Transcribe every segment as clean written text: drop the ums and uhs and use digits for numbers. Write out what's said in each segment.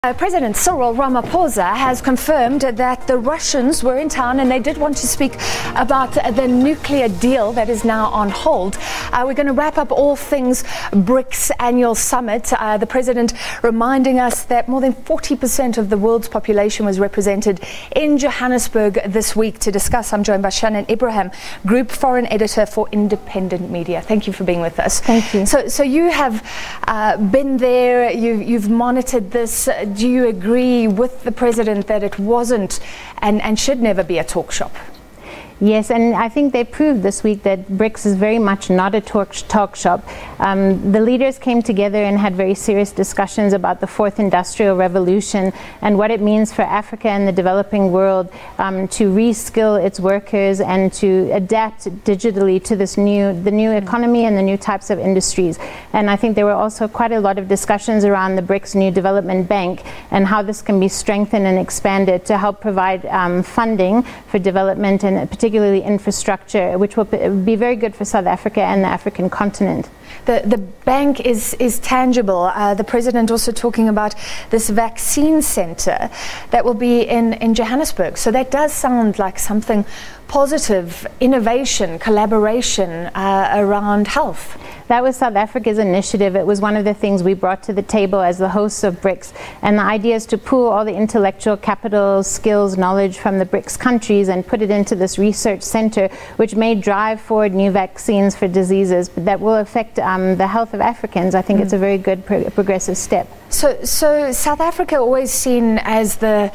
President Cyril Ramaphosa has confirmed that the Russians were in town and they did want to speak about the nuclear deal that is now on hold. We're going to wrap up all things BRICS Annual Summit. The President reminding us that more than 40% of the world's population was represented in Johannesburg this week. To discuss, I'm joined by Shannon Ebrahim, Group Foreign Editor for Independent Media. Thank you for being with us. Thank you. So you have been there, you've monitored this. Do you agree with the President that it wasn't and should never be a talk shop? Yes, and I think they proved this week that BRICS is very much not a talk shop. The leaders came together and had very serious discussions about the fourth industrial revolution and what it means for Africa and the developing world to reskill its workers and to adapt digitally to the new economy and the new types of industries. And I think there were also quite a lot of discussions around the BRICS New Development Bank and how this can be strengthened and expanded to help provide funding for development and particularly infrastructure, which will be very good for South Africa and the African continent. The bank is tangible. The President also talking about this vaccine center that will be in Johannesburg. So that does sound like something positive, innovation, collaboration around health. That was South Africa's initiative. It was one of the things we brought to the table as the hosts of BRICS. And the idea is to pool all the intellectual capital, skills, knowledge from the BRICS countries and put it into this research center, which may drive forward new vaccines for diseases that will affect the health of Africans. I think it's a very good progressive step. So South Africa always seen as the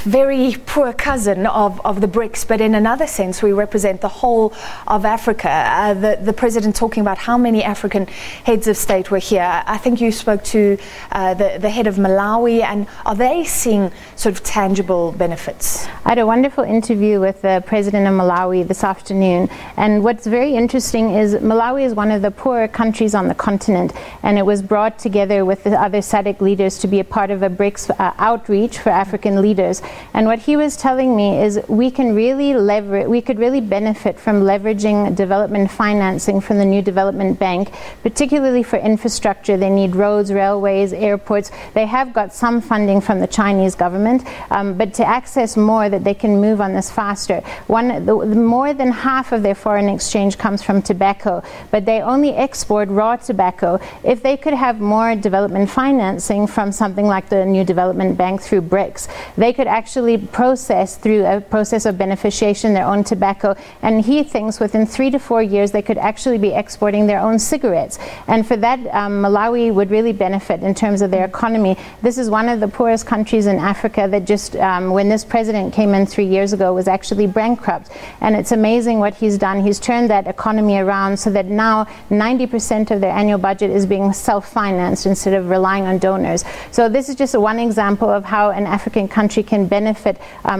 very poor cousin of the BRICS, but in another sense we represent the whole of Africa. The President talking about how many African heads of state were here. I think you spoke to the head of Malawi, and are they seeing sort of tangible benefits? I had a wonderful interview with the President of Malawi this afternoon, and what's very interesting is Malawi is one of the poorer countries on the continent, and it was brought together with the other SADC leaders to be a part of a BRICS outreach for African leaders. And what he was telling me is we could really benefit from leveraging development financing from the New Development Bank, particularly for infrastructure. They need roads, railways, airports. They have got some funding from the Chinese government, but to access more that they can move on this faster. More than half of their foreign exchange comes from tobacco, but they only export raw tobacco. If they could have more development financing from something like the New Development Bank through BRICS, they could actually process through a process of beneficiation their own tobacco, and he thinks within 3 to 4 years they could actually be exporting their own cigarettes. And for that, Malawi would really benefit in terms of their economy. This is one of the poorest countries in Africa that just, when this president came in 3 years ago, was actually bankrupt. And it's amazing what he's done. He's turned that economy around so that now 90% of their annual budget is being self-financed instead of relying on donors. So this is just one example of how an African country can benefit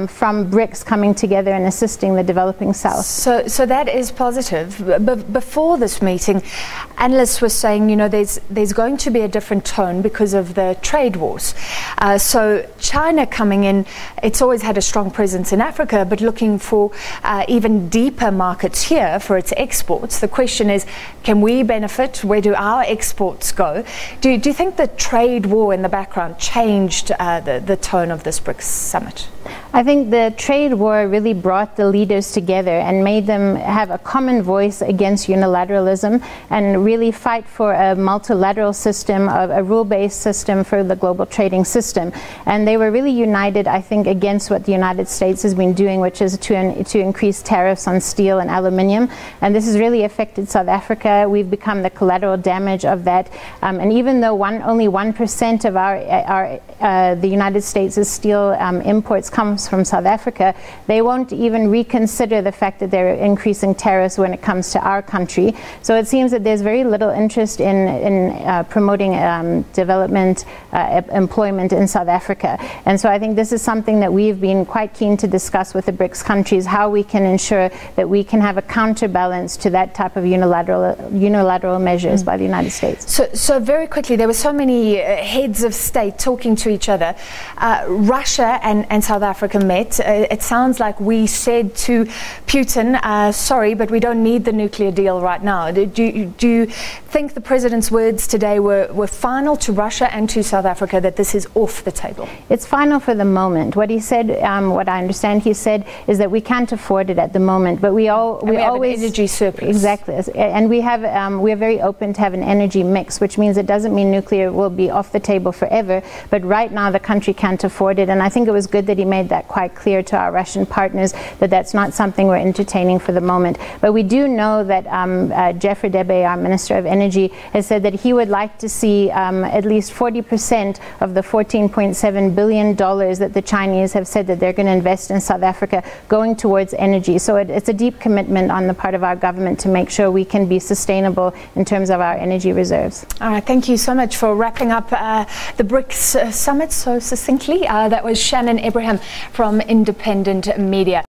from BRICS coming together and assisting the developing South. So that is positive. But before this meeting, analysts were saying, you know, there's going to be a different tone because of the trade wars. So China coming in, it's always had a strong presence in Africa, but looking for even deeper markets here for its exports. The question is, can we benefit? Where do our exports go? Do you think the trade war in the background changed the tone of this BRICS summit? I think the trade war really brought the leaders together and made them have a common voice against unilateralism and really fight for a multilateral system, a rule-based system for the global trading system. And they were really united, I think, against what the United States has been doing, which is to increase tariffs on steel and aluminium. And this has really affected South Africa. We've become the collateral damage of that. And even though only 1% of the United States' steel imports comes from South Africa, they won't even reconsider the fact that they're increasing tariffs when it comes to our country. So it seems that there's very little interest in promoting development, employment in South Africa. And so I think this is something that we've been quite keen to discuss with the BRICS countries, how we can ensure that we can have a counterbalance to that type of unilateral measures by the United States. So very quickly, there were so many heads of state talking to each other. Russia and South Africa Africa met, it sounds like we said to Putin, sorry, but we don't need the nuclear deal right now. Do you think the president's words today were final to Russia and to South Africa, that this is off the table? It's final for the moment. What he said, what I understand he said, is that we can't afford it at the moment, but we always have an energy surplus. Exactly, and we are very open to have an energy mix, which means it doesn't mean nuclear will be off the table forever, but right now the country can't afford it, and I think it was good that he made that quite clear to our Russian partners, that that's not something we're entertaining for the moment. But we do know that Jeff Radebe, our Minister of Energy, has said that he would like to see at least 40% of the $14.7 billion that the Chinese have said that they're going to invest in South Africa going towards energy. So it's a deep commitment on the part of our government to make sure we can be sustainable in terms of our energy reserves. All right, thank you so much for wrapping up the BRICS Summit so succinctly. That was Shannon Ebrahim from Independent Media.